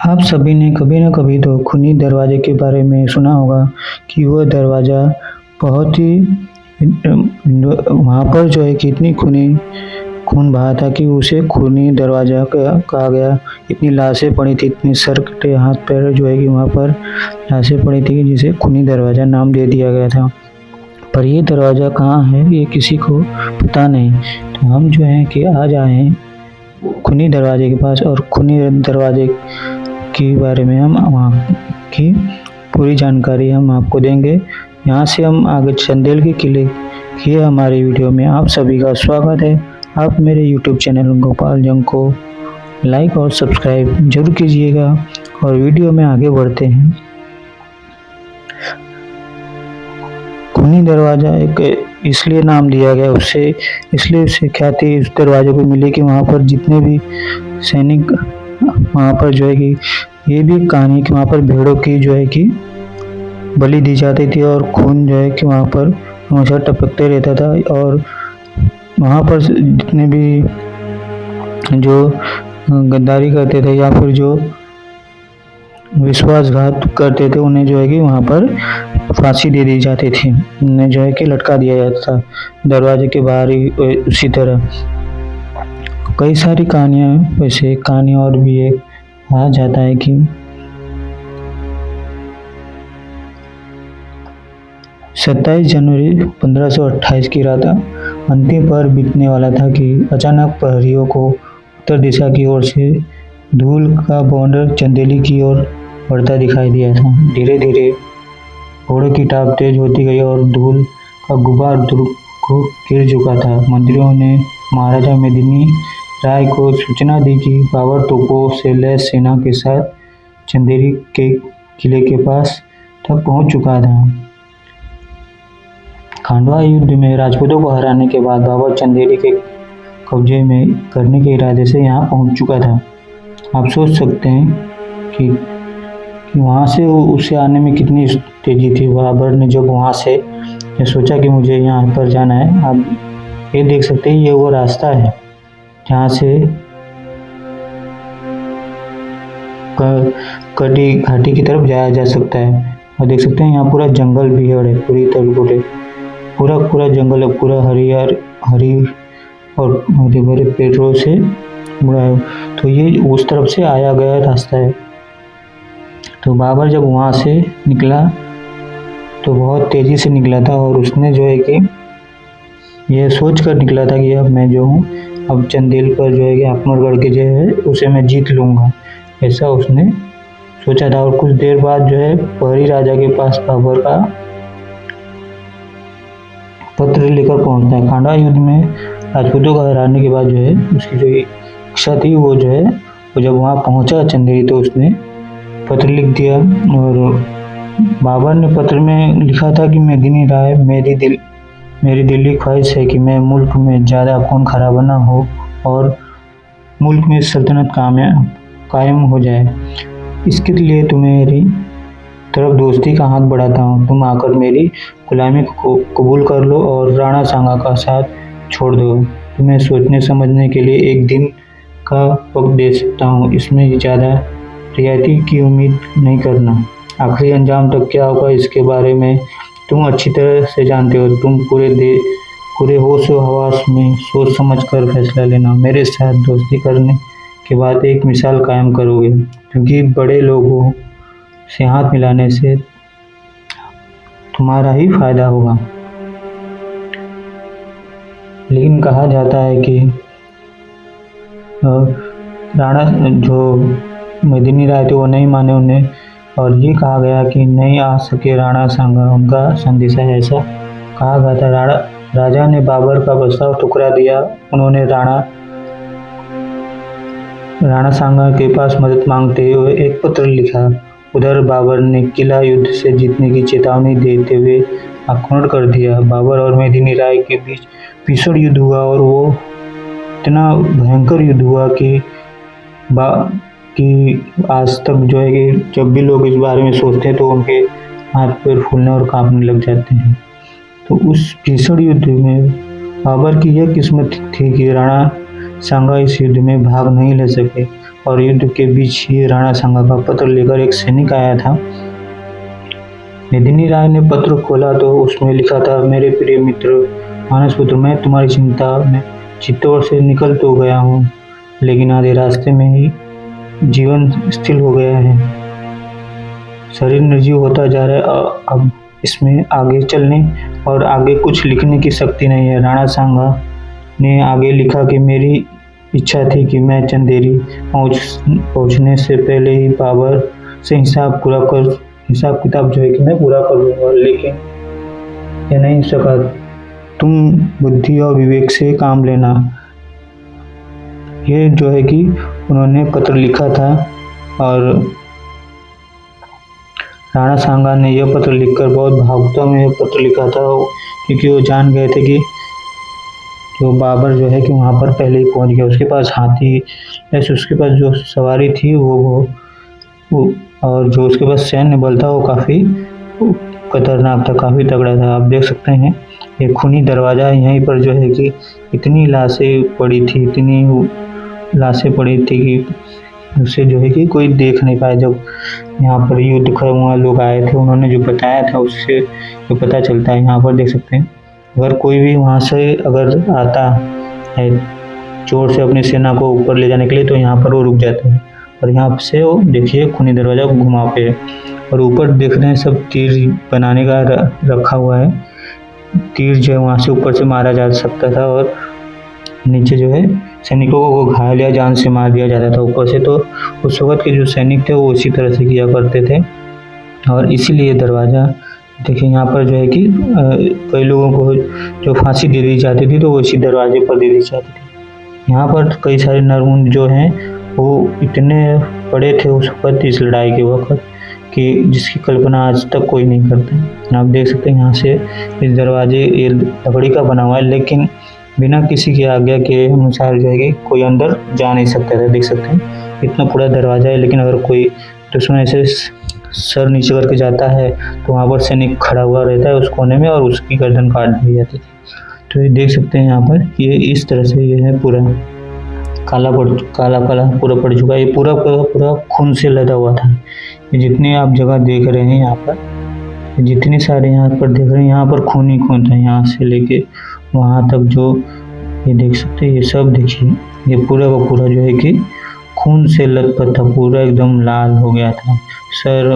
आप सभी ने कभी न कभी तो खूनी दरवाजे के बारे में सुना होगा कि वह दरवाज़ा बहुत ही वहाँ पर जो है कि इतनी खून बहा था कि उसे खूनी दरवाज़ा कहा गया। इतनी लाशें पड़ी थी, इतने सर कटे, हाथ पैर जो है कि वहाँ पर लाशें पड़ी थी, जिसे खूनी दरवाज़ा नाम दे दिया गया था। पर ये दरवाज़ा कहाँ है ये किसी को पता नहीं। तो हम जो है कि आज आए हैं खूनी दरवाजे के पास, और खूनी दरवाजे के बारे में हम वहाँ की पूरी जानकारी हम आपको देंगे। यहाँ से हम आगे चंदेल के किले की हमारी वीडियो में आप सभी का स्वागत है। आप मेरे यूट्यूब चैनल गोपाल जंग को लाइक और सब्सक्राइब जरूर कीजिएगा, और वीडियो में आगे बढ़ते हैं। खूनी दरवाज़ा एक इसलिए नाम दिया गया इसलिए उसे ख्याति इस दरवाजे को मिली कि वहाँ पर जितने भी सैनिक वहाँ पर जो है कि ये भी कहानी कि वहाँ पर भेड़ों की जो है कि बलि दी जाती थी, और खून जो है कि वहाँ पर हमेशा टपकते रहता था। और वहाँ पर जितने भी जो गद्दारी करते थे या फिर जो विश्वासघात करते थे, उन्हें जो है कि वहाँ पर फांसी दे दी जाती थी, उन्हें जो है कि लटका दिया जाता था दरवाजे के बाहर ही। उसी तरह कई सारी कहानियाँ, वैसे कहानी और भी एक कहा जाता है कि 27 जनवरी 1528 की रात अंतिम पहर बीतने वाला था कि अचानक प्रहरियों को उत्तर दिशा की ओर से धूल का बौंडर चंदेली की ओर बढ़ता दिखाई दिया था। धीरे धीरे घोड़े की टाप तेज होती गई और धूल का गुब्बार दुर्ग को गिर चुका था। मंत्रियों ने महाराजा मेदिनी राय को सूचना दी कि बाबर तोपों से लैस सेना के साथ चंदेरी के किले के पास तक पहुंच चुका था। खांडवा युद्ध में राजपूतों को हराने के बाद बाबर चंदेरी के कब्जे में करने के इरादे से यहाँ पहुंच चुका था। आप सोच सकते हैं कि वहाँ से उसे आने में कितनी तेजी थी। बाबर ने जब वहाँ से सोचा कि मुझे यहाँ पर जाना है, आप ये देख सकते हैं, ये वो रास्ता है जहाँ से कटी घाटी की तरफ जाया जा सकता है। और देख सकते हैं यहाँ पूरा जंगल भी है, पूरी तरह पूरा जंगल है, पूरा हरी और हरे भरे पेड़ों से बड़ा है। तो ये उस तरफ से आया गया रास्ता है। तो बाबर जब वहाँ से निकला तो बहुत तेज़ी से निकला था, और उसने जो है कि यह सोच कर निकला था कि अब मैं जो हूँ, अब चंदेल पर जो है कि आक्रमण करके जो है उसे मैं जीत लूँगा, ऐसा उसने सोचा था। और कुछ देर बाद जो है प्रहरी राजा के पास बाबर का पत्र लेकर पहुँचता है। खांडवा युद्ध में राजपूतों को हराने के बाद जो है उसकी जो इच्छा थी वो जो है वो जब वहाँ पहुँचा चंदेरी, तो उसने पत्र लिख दिया। और बाबर ने पत्र में लिखा था कि मेदिनी राय, मेरी दिली ख्वाहिश है कि मैं मुल्क में ज़्यादा खून खराबा न हो और मुल्क में सल्तनत कायम हो जाए। इसके लिए तुम्हारी तरफ दोस्ती का हाथ बढ़ाता हूँ। तुम आकर मेरी गुलामी को कबूल कर लो और राणा सांगा का साथ छोड़ दो। तुम्हें सोचने समझने के लिए एक दिन का वक्त दे सकता हूँ, इसमें ज़्यादा रियायती की उम्मीद नहीं करना। आखिरी अंजाम तक क्या होगा इसके बारे में तुम अच्छी तरह से जानते हो। तुम पूरे होश व हवास में सोच समझ कर फैसला लेना। मेरे साथ दोस्ती करने के बाद एक मिसाल कायम करोगे, क्योंकि बड़े लोगों से हाथ मिलाने से तुम्हारा ही फायदा होगा। लेकिन कहा जाता है कि राणा जो मेदिनी राय थे वो नहीं माने उन्हें, और ये कहा गया कि नहीं आ सके राणा सांगा, उनका संदेशा है, ऐसा कहा गया था। राजा ने बाबर का प्रस्ताव ठुकरा दिया। उन्होंने राणा सांगा के पास मदद मांगते हुए एक पत्र लिखा। उधर बाबर ने किला युद्ध से जीतने की चेतावनी देते हुए आक्रमण कर दिया। बाबर और मेदिनी राय के बीच भीषण युद्ध हुआ, और वो इतना भयंकर युद्ध हुआ कि आज तक जो है कि जब भी लोग इस बारे में सोचते हैं तो उनके हाथ पैर फूलने और कांपने लग जाते हैं। तो उस भीषण युद्ध में बाबर की यह किस्मत थी कि राणा सांगा इस युद्ध में भाग नहीं ले सके। और युद्ध के बीच ही राणा सांगा का पत्र लेकर एक सैनिक आया था। मेदिनी राय ने पत्र खोला तो उसमें लिखा था, मेरे प्रिय मित्र मानसपुत्र, मैं तुम्हारी चिंता में चित्तौड़ से निकल तो गया हूँ, लेकिन आधे रास्ते में ही जीवन स्थिर हो गया है। शरीर निर्जीव होता जा रहा है। अब इसमें आगे चलने और आगे कुछ लिखने की शक्ति नहीं है। राणा सांगा ने आगे लिखा कि मेरी इच्छा थी कि मैं चंदेरी पहुंचने से पहले ही बाबर से हिसाब किताब जो है कि मैं पूरा कर लूँगा, लेकिन ये नहीं सका। तुम बुद्धि और विवेक से काम लेना। ये जो है कि उन्होंने पत्र लिखा था और राणा सांगा ने यह पत्र लिखकर बहुत भावुकता में यह पत्र लिखा था, क्योंकि वो जान गए थे कि जो बाबर जो है कि वहाँ पर पहले ही पहुँच गया। उसके पास हाथी, ऐसे उसके पास जो सवारी थी वो और जो उसके पास सैन्य बल था वो काफ़ी खतरनाक था, काफ़ी तगड़ा था। आप देख सकते हैं ये खूनी दरवाज़ा, यहीं पर जो है कि इतनी लाशें पड़ी थी कि उसे जो है कि कोई देख नहीं पाया। जब यहाँ पर युद्ध खत्म हुआ, लोग आए थे, उन्होंने जो बताया था उससे जो पता चलता है। यहाँ पर देख सकते हैं, अगर कोई भी वहाँ से अगर आता है जोर से अपनी सेना को ऊपर ले जाने के लिए, तो यहाँ पर वो रुक जाते हैं। और यहाँ से वो देखिए खूनी दरवाज़ा घुमा पे, और ऊपर देख रहे हैं सब तीर बनाने का रखा हुआ है। तीर जो है वहाँ से ऊपर से मारा जा सकता था, और नीचे जो है सैनिकों को घायल या जान से मार दिया जाता था ऊपर से। तो उस वक्त के जो सैनिक थे वो इसी तरह से किया करते थे, और इसीलिए दरवाज़ा देखिए यहाँ पर जो है कि कई लोगों को जो फांसी दे दी जाती थी तो वो इसी दरवाजे पर दे दी जाती थी। यहाँ पर कई सारे नरमुंड जो हैं वो इतने बड़े थे उस वक्त, इस लड़ाई के वक्त, कि जिसकी कल्पना आज तक कोई नहीं करता। आप देख सकते हैं यहाँ से इस दरवाजे ये लकड़ी का बना हुआ है, लेकिन बिना किसी की आज्ञा के अनुसार जो है कि कोई अंदर जा नहीं सकता था। देख सकते हैं इतना पूरा दरवाज़ा है, लेकिन अगर कोई दुश्मन ऐसे सर नीचे करके जाता है तो वहाँ पर सैनिक खड़ा हुआ रहता है उस कोने में, और उसकी गर्दन काट दी जाती थी। तो ये देख सकते हैं यहाँ पर ये इस तरह से ये है पूरा काला पूरा पड़ चुका है। ये पूरा खून से लदा हुआ था। ये जितने आप जगह देख रहे हैं यहाँ पर, जितने सारे यहाँ पर देख रहे हैं, यहाँ पर खून ही खून था, यहाँ से लेके वहाँ तक। जो ये देख सकते हैं ये सब देखिए, ये पूरा का पूरा जो है कि खून से लथपथ था, पूरा एकदम लाल हो गया था। सर,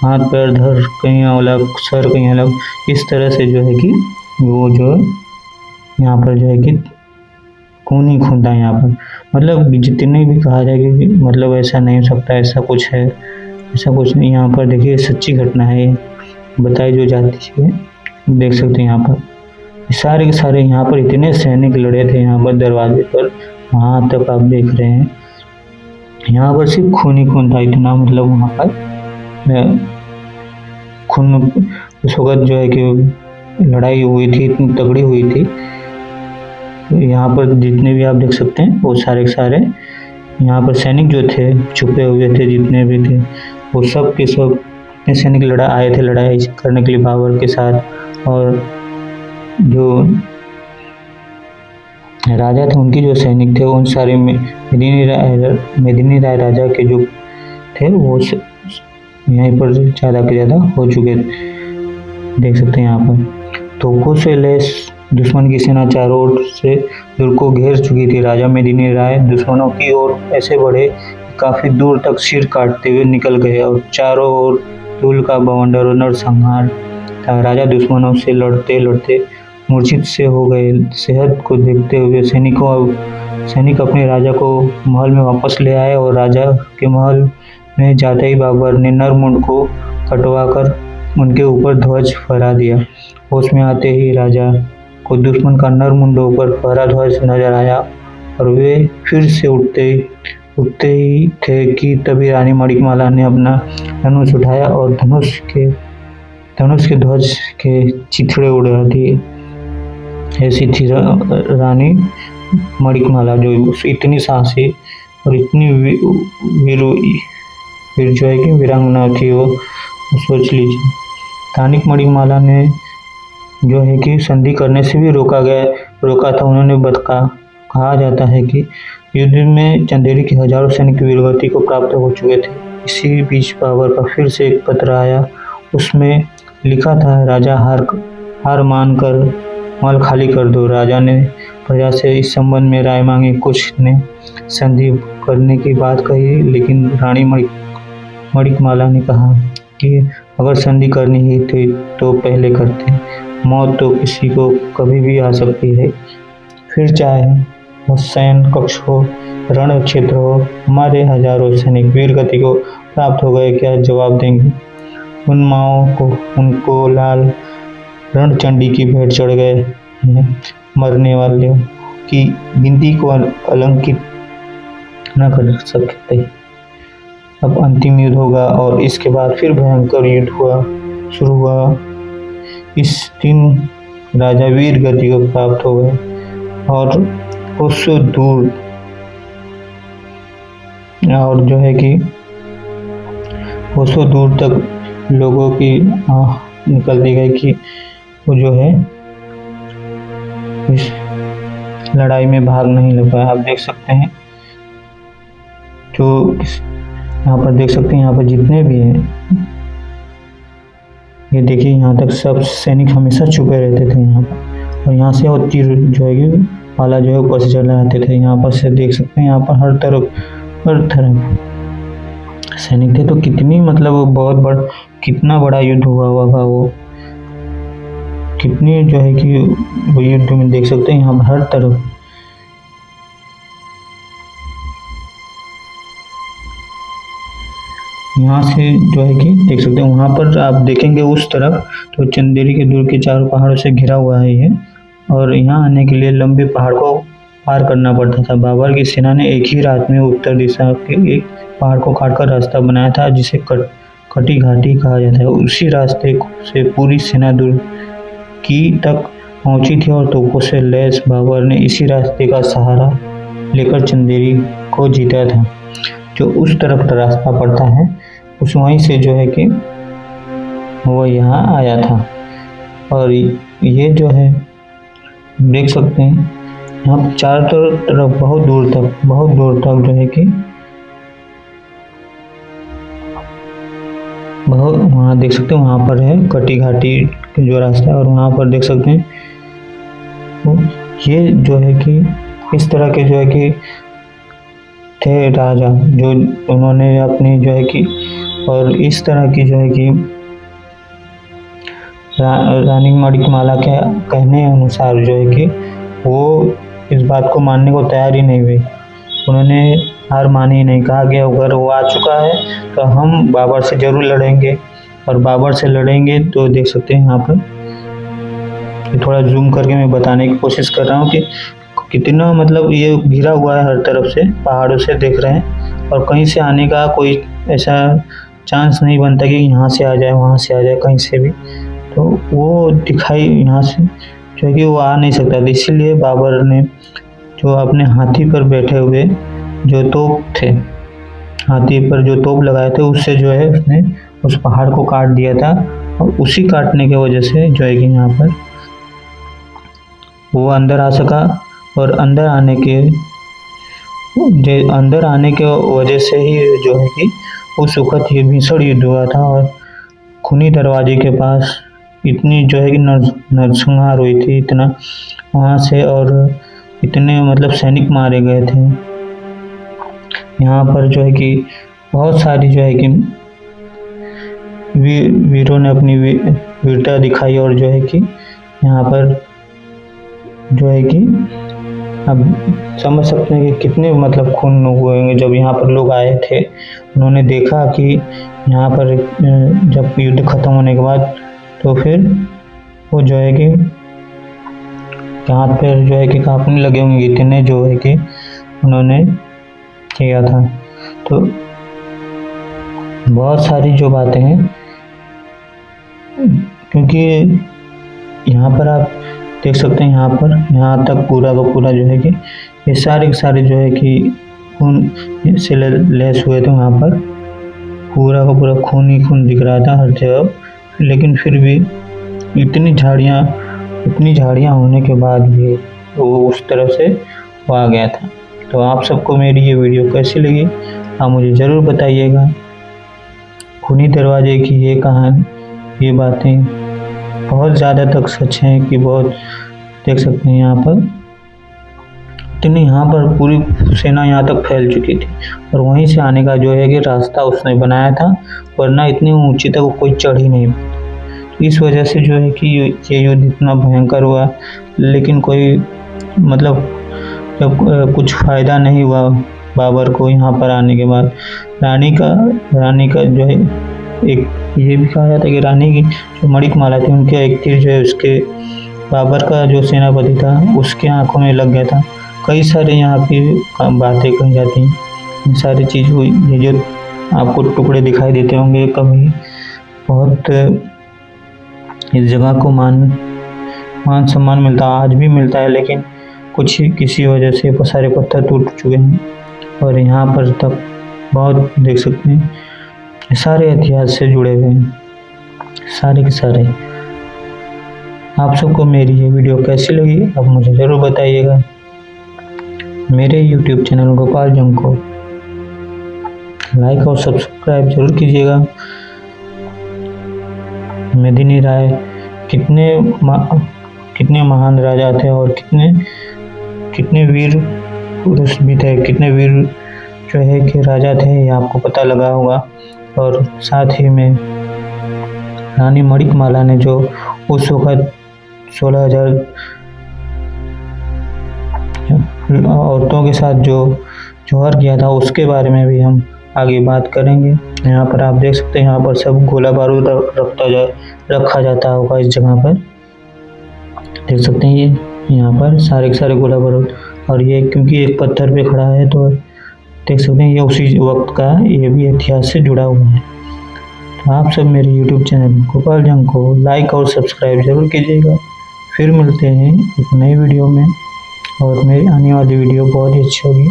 हाथ पैर धर कहीं अलग, सर कहीं अलग, इस तरह से जो है कि वो जो यहाँ पर जो है कि खून ही खून था यहाँ पर। मतलब जितने भी कहा जाए कि मतलब ऐसा नहीं हो सकता, ऐसा कुछ है, ऐसा कुछ नहीं। यहाँ पर देखिए सच्ची घटना है ये बताई जो जाती है। देख सकते हैं यहाँ पर सारे के सारे यहाँ पर इतने सैनिक लड़े थे यहाँ पर दरवाजे पर, वहाँ तक आप देख रहे हैं यहाँ पर सिर्फ खून ही खून था इतना। मतलब वहाँ पर खून उस वक्त जो है कि लड़ाई हुई थी, इतनी तगड़ी हुई थी। यहाँ पर जितने भी आप देख सकते हैं वो सारे के सारे यहाँ पर सैनिक जो थे छुपे हुए थे, जितने भी थे वो सब के सब सैनिक आए थे लड़ाई करने के लिए बाबर के साथ। और जो राजा थे उनके जो सैनिक थे उन सारे मेदिनी राय राजा के जो थे वो यहीं पर ज़्यादा के ज़्यादा हो चुके। देख सकते हैं यहाँ पर तोपों से लैस दुश्मन की सेना चारों ओर से दुर्ग को घेर चुकी थी। राजा मेदिनी राय दुश्मनों की ओर ऐसे बढ़े काफ़ी दूर तक सिर काटते हुए निकल गए, और चारों ओर धूल का बवंडर और नरसंहार था। राजा दुश्मनों से लड़ते लड़ते मूर्छित से हो गए। सेहत को देखते हुए सैनिक अपने राजा को महल में वापस ले आए, और राजा के महल में जाते ही बाबर ने नरमुंड को कटवाकर उनके ऊपर ध्वज फहरा दिया। होश में आते ही राजा को दुश्मन का नरमुंड ऊपर फहरा ध्वज नजर आया, और वे फिर से उठते ही थे कि तभी रानी मणिकमाला ने अपना धनुष उठाया और धनुष के ध्वज के चिथड़े उड़ा दिए। ऐसी थी रानी मणिकमाला, जो इतनी साहसी और इतनी वीर जो है कि वीरांगना थी वो, सोच लीजिए। रानी मणिकमाला ने जो है कि संधि करने से भी रोका था। उन्होंने कहा जाता है कि युद्ध में चंदेरी के हजारों सैनिक वीरगति को प्राप्त हो चुके थे। इसी बीच बाबर का फिर से एक पत्र आया। उसमें लिखा था, राजा हार मानकर महल खाली कर दो। राजा ने प्रजा से इस संबंध में राय मांगी। कुछ ने संधि करने की बात कही, लेकिन रानी मणिकमाला ने कहा कि अगर संधि करनी ही थी तो पहले करते। मौत तो किसी को कभी भी आ सकती है, फिर चाहे वो सैन्य कक्ष हो, रण क्षेत्र हो। हमारे हजारों सैनिक वीरगति को प्राप्त हो गए, क्या जवाब देंगे उन माओं को? उनको लाल रणचंडी की भेंट चढ़ गए हैं। मरने वालों की गिनती को अलंकित न कर सकते। अब अंतिम युद्ध होगा और इसके बाद फिर भयंकर युद्ध शुरू हुआ। इस दिन राजा वीर गति को प्राप्त हो गए और उससे दूर और जो है कि उससे दूर तक लोगों की निकल दी गई कि वो जो है इस लड़ाई में भाग नहीं ले पाया। आप देख सकते हैं, जो यहाँ पर देख सकते हैं, यहाँ पर जितने भी हैं, ये देखिए यहाँ तक सब सैनिक हमेशा छुपे रहते थे यहाँ पर। और यहाँ से और तीर जो है कि पाला जो है ऊपर से चला आते थे। यहाँ पर से देख सकते हैं, यहाँ पर हर तरफ सैनिक थे। तो कितनी मतलब बहुत बड़ा, कितना बड़ा युद्ध हुआ होगा वो, कितनी जो है कि वो युद्ध में देख सकते हैं यहाँ पर हर तरफ। यहाँ से जो है कि देख सकते हैं, वहाँ पर आप देखेंगे उस तरफ तो चंदेरी के दूर के चारों पहाड़ों से घिरा हुआ है ये। और यहाँ आने के लिए लंबे पहाड़ को पार करना पड़ता था। बाबर की सेना ने एक ही रात में उत्तर दिशा के एक पहाड़ को काटकर रास्ता बनाया था, जिसे कटी घाटी कहा जाता है। उसी रास्ते से पूरी सेना दूर की तक पहुंची थी और तोपों से लैस बाबर ने इसी रास्ते का सहारा लेकर चंदेरी को जीता था। जो उस तरफ का रास्ता पड़ता है, उस वहीं से जो है कि वो यहाँ आया था। और ये जो है देख सकते हैं, यहाँ चारों तरफ बहुत दूर तक जो है कि बहुत, वहाँ देख सकते हैं, वहाँ पर है कटी घाटी जो रास्ता है। और वहाँ पर देख सकते हैं ये जो है कि इस तरह के जो है कि थे राजा, जो उन्होंने अपनी जो है कि, और इस तरह की जो है कि रानी मणिकमाला के कहने अनुसार जो है कि वो इस बात को मानने को तैयार ही नहीं हुई। उन्होंने हार मानी ही नहीं। कहा कि अगर वो आ चुका है तो हम बाबर से जरूर लड़ेंगे। और बाबर से लड़ेंगे तो देख सकते हैं, यहाँ पर थोड़ा जूम करके मैं बताने की कोशिश कर रहा हूँ कि कितना मतलब ये घिरा हुआ है हर तरफ से, पहाड़ों से देख रहे हैं। और कहीं से आने का कोई ऐसा चांस नहीं बनता कि यहाँ से आ जाए, वहाँ से आ जाए, कहीं से भी। तो वो दिखाई यहाँ से जो है कि वो आ नहीं सकता था। इसीलिए बाबर ने जो अपने हाथी पर बैठे हुए जो तोप थे, हाथी पर जो तोप लगाए थे, उससे जो है उसने उस पहाड़ को काट दिया था। और उसी काटने की वजह से जो है कि यहाँ पर वो अंदर आ सका। और अंदर आने के वजह से ही जो है कि वो सुखद भीषण युद्ध हुआ था। और खूनी दरवाजे के पास इतनी जो है कि नरसंहार हुई थी, इतना वहाँ से, और इतने मतलब सैनिक मारे गए थे। यहाँ पर जो है कि बहुत सारी जो है कि वीरों ने अपनी वीरता दिखाई। और जो है कि यहाँ पर जो है कि अब समझ सकते हैं कि कितने मतलब खून हुए होंगे जब यहाँ पर लोग आए थे। उन्होंने देखा कि यहाँ पर जब युद्ध खत्म होने के बाद तो फिर वो जो है कि हाथ पैर जो है कि कांपने लगे होंगे, इतने जो है कि उन्होंने किया था। तो बहुत सारी जो बातें हैं, क्योंकि यहाँ पर आप देख सकते हैं, यहाँ तक पूरा का पूरा जो है कि ये सारे के सारे जो है कि खून से लैस हुए थे। वहाँ पर पूरा का पूरा खून ही खून दिख रहा था हर जगह। लेकिन फिर भी इतनी झाड़ियाँ होने के बाद भी वो उस तरह से वो आ गया था। तो आप सबको मेरी ये वीडियो कैसी लगी आप मुझे ज़रूर बताइएगा। खूनी दरवाजे की ये कहानी, ये बातें बहुत ज़्यादा तक सच हैं कि बहुत देख सकते हैं यहाँ पर इतनी यहाँ पर पूरी सेना यहाँ तक फैल चुकी थी और वहीं से आने का जो है कि रास्ता उसने बनाया था, वरना इतनी ऊंची तक कोई चढ़ ही नहीं पाता। इस वजह से जो है कि ये युद्ध इतना भयंकर हुआ, लेकिन कोई मतलब जब कुछ फ़ायदा नहीं हुआ बाबर को यहाँ पर आने के बाद। रानी का जो है एक ये भी कहा जाता है कि रानी की जो मणिकमाला थी उनके एक तीर जो है उसके बाबर का जो सेनापति था उसके आंखों में लग गया था। कई सारे यहाँ पे बातें कही जाती हैं, इन सारी चीज़ हुई। ये जो आपको टुकड़े दिखाई देते होंगे कभी बहुत इस जगह को मान सम्मान मिलता, आज भी मिलता है, लेकिन कुछ किसी वजह से वो सारे पत्थर टूट चुके हैं और यहाँ पर तक बहुत देख सकते हैं सारे इतिहास से जुड़े हुए हैं, सारे के सारे। आप सबको मेरी ये वीडियो कैसी लगी आप मुझे ज़रूर बताइएगा। मेरे YouTube चैनल गोपाल जंग को लाइक और सब्सक्राइब जरूर कीजिएगा। मेदिनी राय कितने महान राजा थे और कितने वीर पुरुष भी थे, कितने वीर जो है कि राजा थे, ये आपको पता लगा होगा। और साथ ही में रानी मणिकमाला ने जो उस वक़्त 16,000 औरतों के साथ जो जौहर किया था उसके बारे में भी हम आगे बात करेंगे। यहाँ पर आप देख सकते हैं यहाँ पर सब गोला बारूद रखा जाता होगा इस जगह पर, देख सकते हैं ये यहाँ पर सारे के सारे गोला बारूद। और ये क्योंकि एक पत्थर पे खड़ा है तो देख सकते हैं ये उसी वक्त का, ये भी इतिहास से जुड़ा हुआ है। तो आप सब मेरे YouTube चैनल गोपाल जंग को लाइक और सब्सक्राइब जरूर कीजिएगा। फिर मिलते हैं एक नई वीडियो में और मेरी आने वाली वीडियो बहुत ही अच्छी होगी।